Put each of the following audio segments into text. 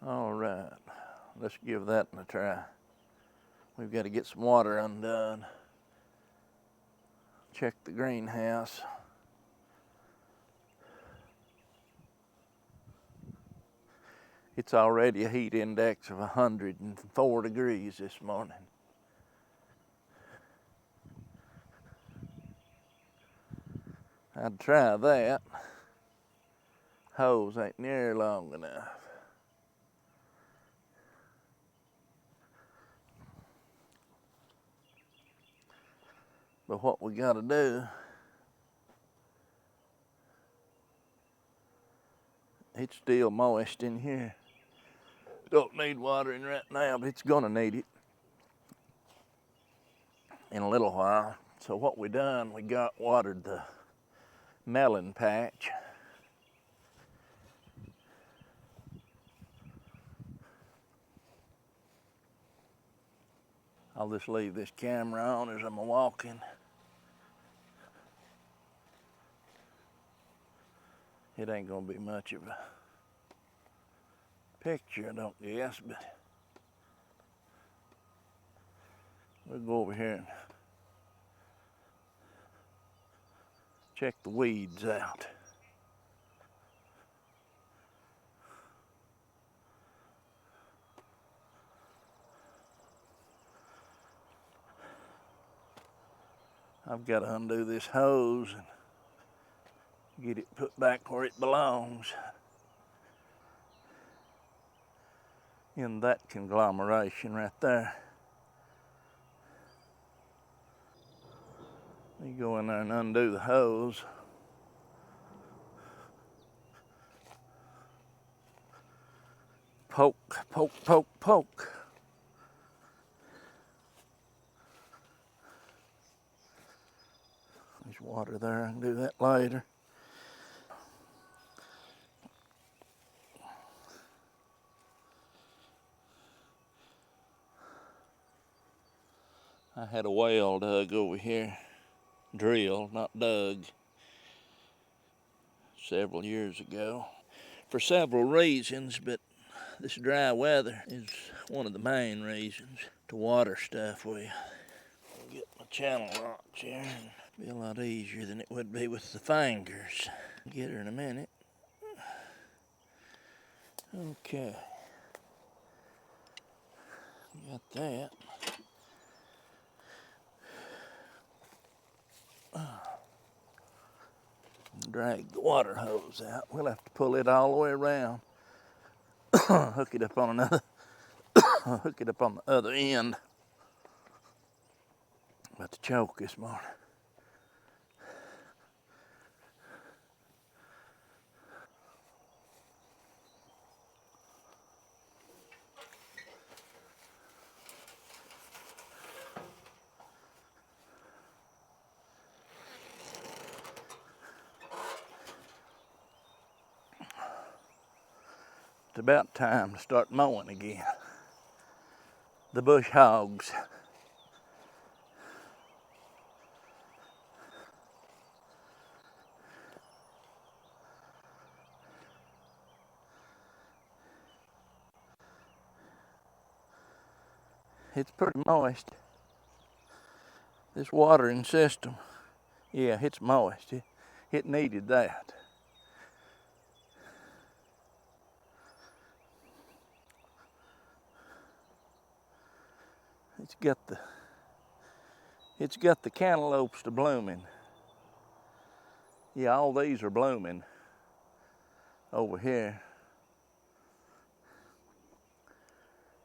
All right, let's give that a try. We've got to get some water undone. Check the greenhouse. It's already a heat index of 104 degrees this morning. I'd try that. Hose ain't near long enough. But what we gotta do, it's still moist in here. Don't need watering right now, but it's gonna need it in a little while. So what we done, we got watered the melon patch. I'll just leave this camera on as I'm walking. It ain't gonna be much of a picture, I don't guess, but we'll go over here and check the weeds out. I've got to undo this hose and get it put back where it belongs in that conglomeration right there. You go in there and undo the hose. Poke, poke, poke, poke. There's water there, I can do that later. I had a well dug over here, drilled, not dug, several years ago. For several reasons, but this dry weather is one of the main reasons to water stuff with. I'll get my channel rocks here and be a lot easier than it would be with the fingers. Get her in a minute. Okay. Got that. Drag the water hose out. We'll have to pull it all the way around. Hook it up on another. Hook it up on the other end. About to choke this morning. It's about time to start mowing again. The bush hogs. It's pretty moist. This watering system, yeah, it's moist. It needed that. It's got the cantaloupes to blooming. Yeah, all these are blooming over here.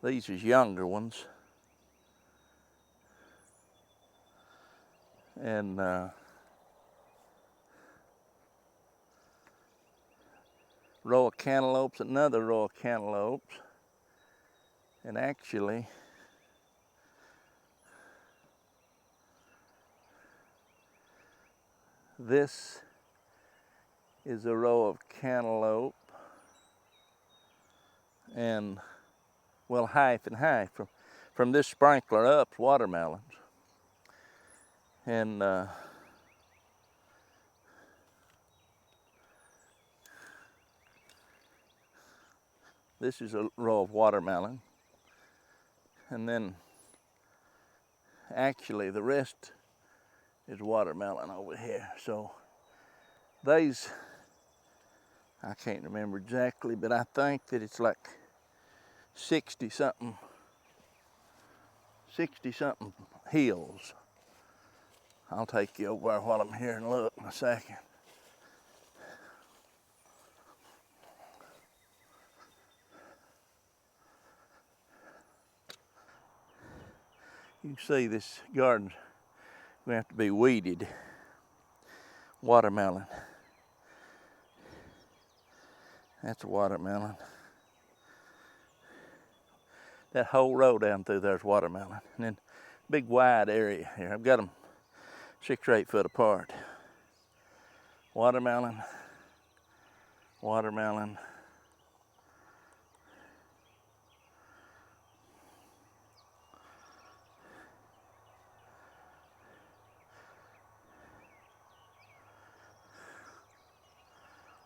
These is younger ones. And row of cantaloupes, another row of cantaloupes. And actually, this is a row of cantaloupe and, well, half and half. From this sprinkler up, watermelons. And This is a row of watermelon. And then actually the rest is watermelon over here. So these, I can't remember exactly, but I think that it's like 60 something hills. I'll take you over there while I'm here and look in a second. You can see this garden's going to have to be weeded. Watermelon. That's a watermelon. That whole row down through there's watermelon. And then big wide area here. I've got them 6 or 8 foot apart. Watermelon, watermelon.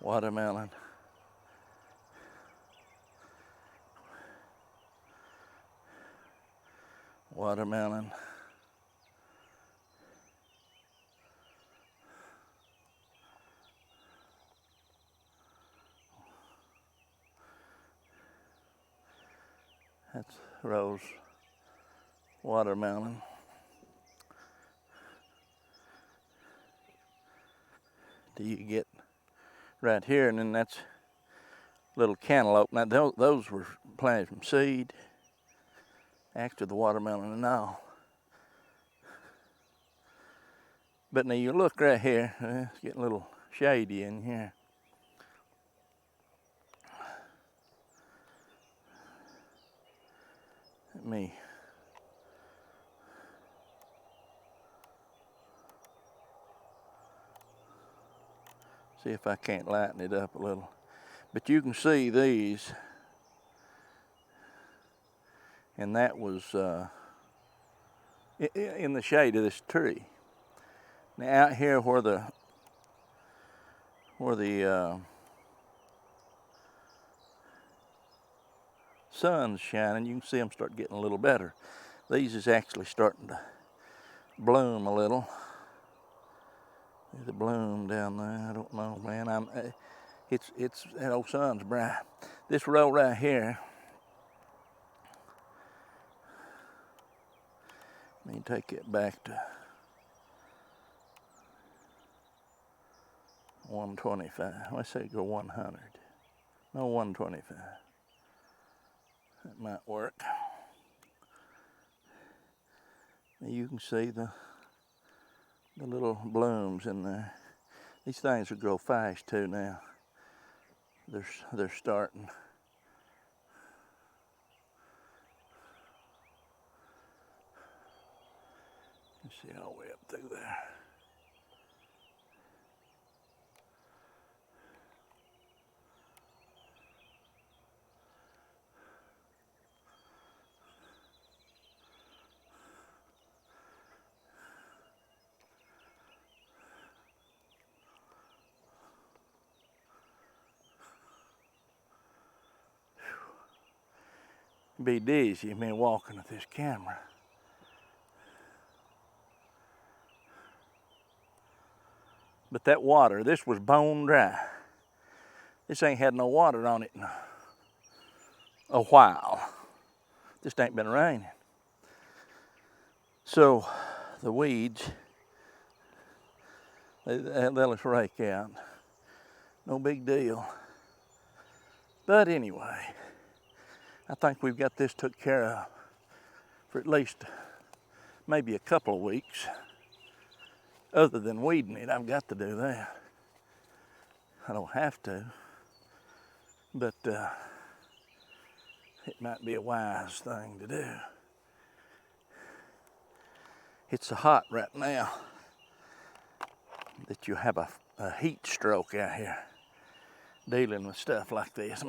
Watermelon. Watermelon. That's rose watermelon. Do you get right here, and then that's little cantaloupe. Now those were planted from seed after the watermelon and all. But now you look right here, it's getting a little shady in here. Let me see if I can't lighten it up a little. But you can see these, and that was in the shade of this tree. Now out here where the sun's shining, you can see them start getting a little better. These is actually starting to bloom a little. There's a bloom down there. I don't know, man. It's that old sun's bright. This row right here. Let me take it back to 125. Let's say go 100. No, 125. That might work. You can see the little blooms in there. These things will grow fast too now. They're starting. Let's see all the way up through there. Be dizzy me walking with this camera. But that water, this was bone dry. This ain't had no water on it in a while. Just ain't been raining. So the weeds, they'll just rake out. No big deal. But anyway, I think we've got this took care of for at least maybe a couple of weeks. Other than weeding it, I've got to do that. I don't have to, but it might be a wise thing to do. It's so hot right now that you have a heat stroke out here dealing with stuff like this.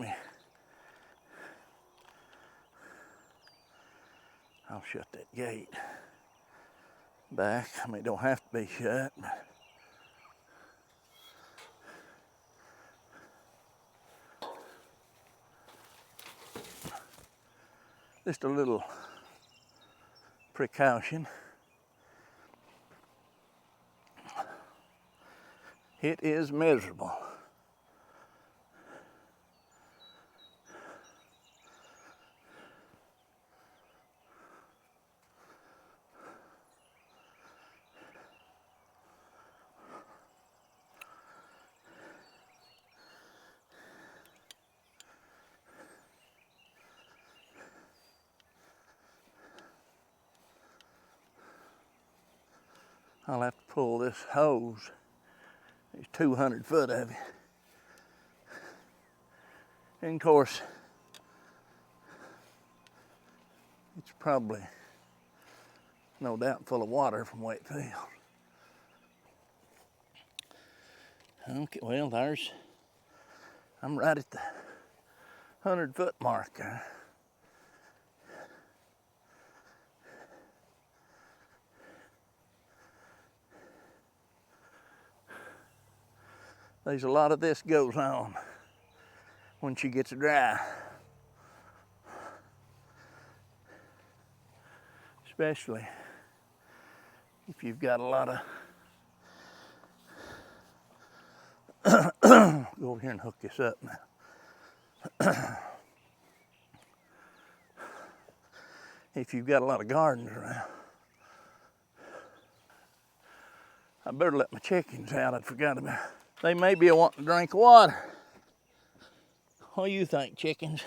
I'll shut that gate back. It don't have to be shut. Just a little precaution. It is miserable. I'll have to pull this hose. There's 200 foot of it. And of course, it's probably no doubt full of water from wet field. Okay, well, I'm right at the 100 foot mark there. There's a lot of this goes on when she gets dry. Especially if you've got a lot of go over here and hook this up now. If you've got a lot of gardens around. I better let my chickens out. I forgot about it. They may be wanting to drink water. What do you think, chickens?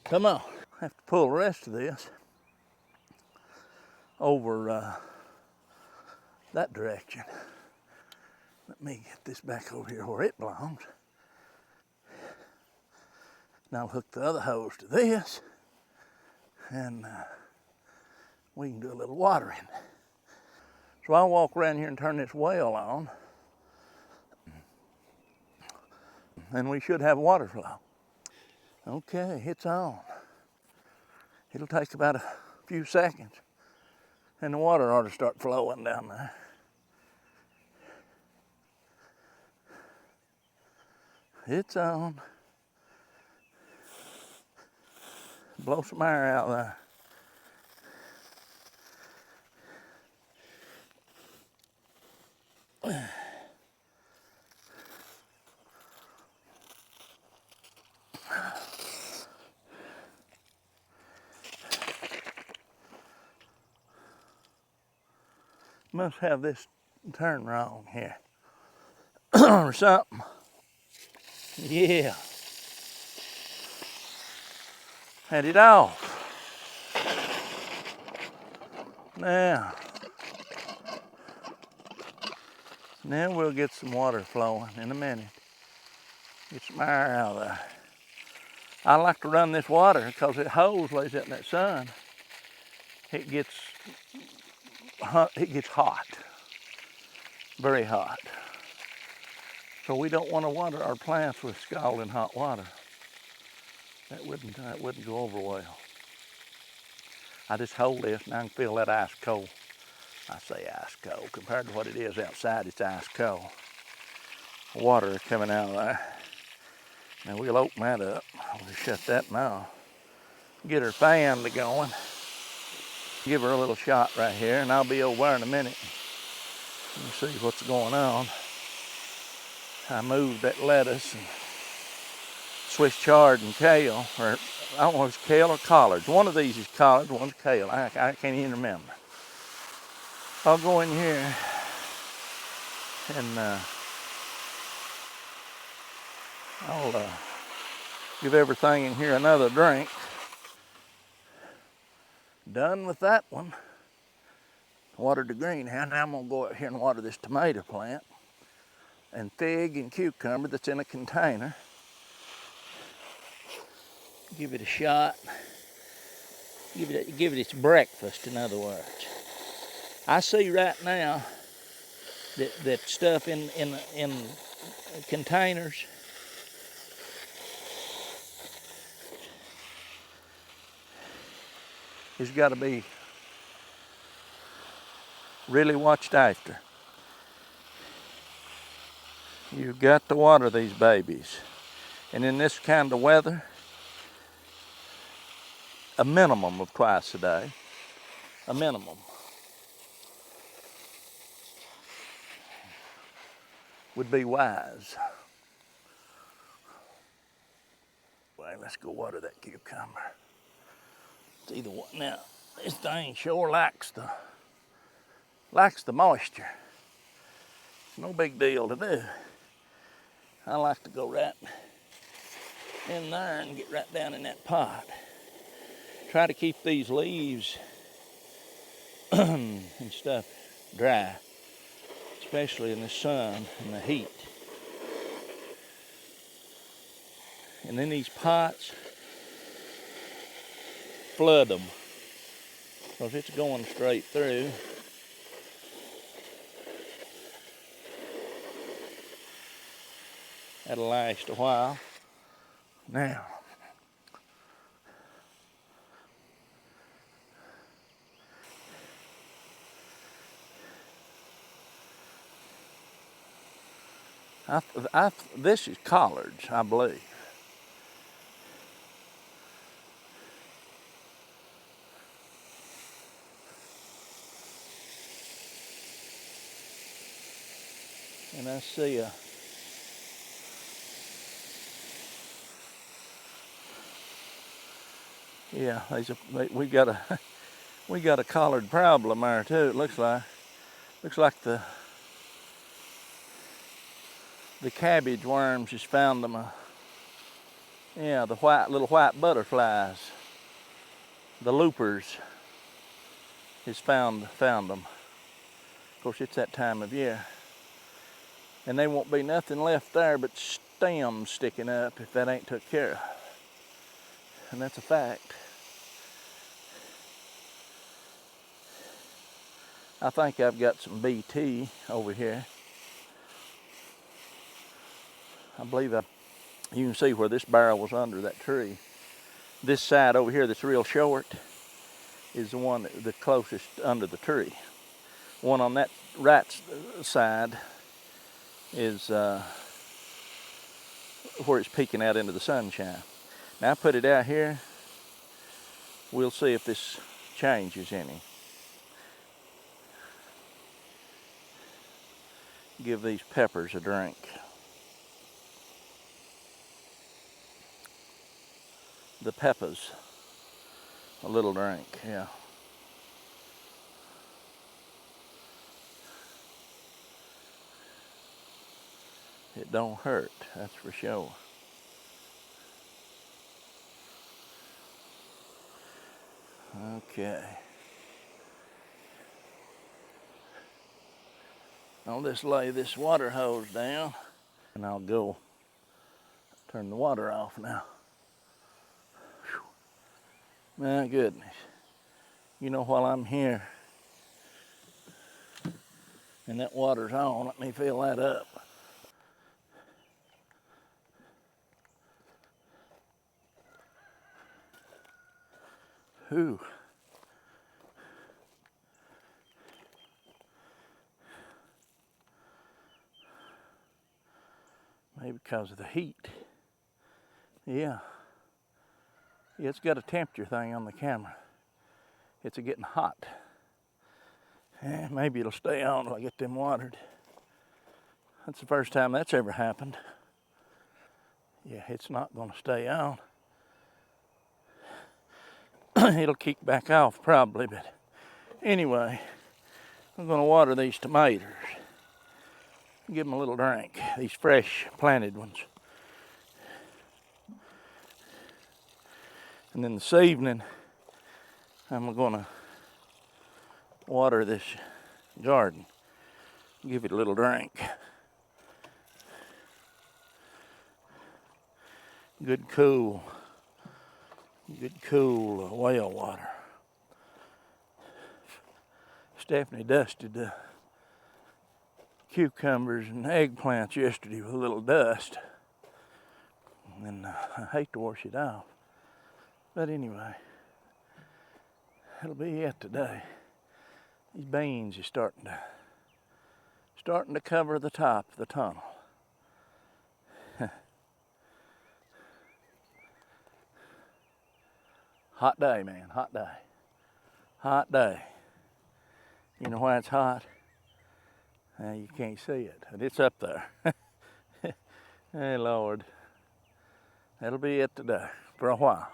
Come on. I have to pull the rest of this over that direction. Let me get this back over here where it belongs. Now I'll hook the other hose to this, and we can do a little watering. So I'll walk around here and turn this well on, and we should have water flow. Okay, it's on. It'll take about a few seconds, and the water ought to start flowing down there. It's on. Blow some air out there. Must have this turned wrong here or something. Yeah. Had it off. Now we'll get some water flowing in a minute. Get some air out of there. I like to run this water because the hose lays out in that sun. It gets hot, very hot. So we don't want to water our plants with scalding hot water. That wouldn't go over well. I just hold this and I can feel that ice cold. I say ice cold. Compared to what it is outside, it's ice cold. Water is coming out of there. Now we'll open that up. We'll shut that now. Get her fan to going. Give her a little shot right here, and I'll be over there in a minute. Let me see what's going on. I moved that lettuce and Swiss chard and kale, or I don't know if it's kale or collards. One of these is collards, one's kale. I can't even remember. I'll go in here and I'll give everything in here another drink. Done with that one. Watered the greenhouse. Now I'm gonna go out here and water this tomato plant and fig and cucumber that's in a container. Give it a shot. Give it its breakfast, in other words. I see right now that stuff in containers has got to be really watched after. You've got to water these babies. And in this kind of weather, a minimum of twice a day. A minimum. Would be wise. Well, let's go water that cucumber. It's either one. Now, this thing sure likes the moisture. It's no big deal to do. I like to go right in there and get right down in that pot. Try to keep these leaves and stuff dry, especially in the sun and the heat. And then these pots, flood them, because it's going straight through. That'll last a while. Now, this is collards, I believe. And I see yeah, we got a collard problem there too. It looks like the cabbage worms just found them. Yeah, the little white butterflies, the loopers, has found them. Of course, it's that time of year, and there won't be nothing left there but stems sticking up if that ain't took care of. And that's a fact. I think I've got some BT over here. I believe you can see where this barrel was under that tree. This side over here that's real short is the one the closest under the tree. One on that right side is where it's peeking out into the sunshine. Now I put it out here. We'll see if this changes any. Give these peppers a drink. The peppers a little drink, yeah. It don't hurt, that's for sure. Okay. I'll just lay this water hose down and I'll go turn the water off now. Whew. My goodness. You know, while I'm here and that water's on, let me fill that up. Whew. Maybe because of the heat. Yeah. Yeah, it's got a temperature thing on the camera. It's getting hot. Yeah, maybe it'll stay on till I get them watered. That's the first time that's ever happened. Yeah, it's not going to stay on. It'll kick back off probably, but anyway, I'm going to water these tomatoes. Give them a little drink, these fresh planted ones. And then this evening, I'm going to water this garden. Give it a little drink. Good cool well water. Stephanie dusted the cucumbers and eggplants yesterday with a little dust. And I hate to wash it off. But anyway, that'll be it today. These beans are starting to cover the top of the tunnel. Hot day, man, hot day. Hot day. You know why it's hot? You can't see it, but it's up there. Hey, Lord. That'll be it today for a while.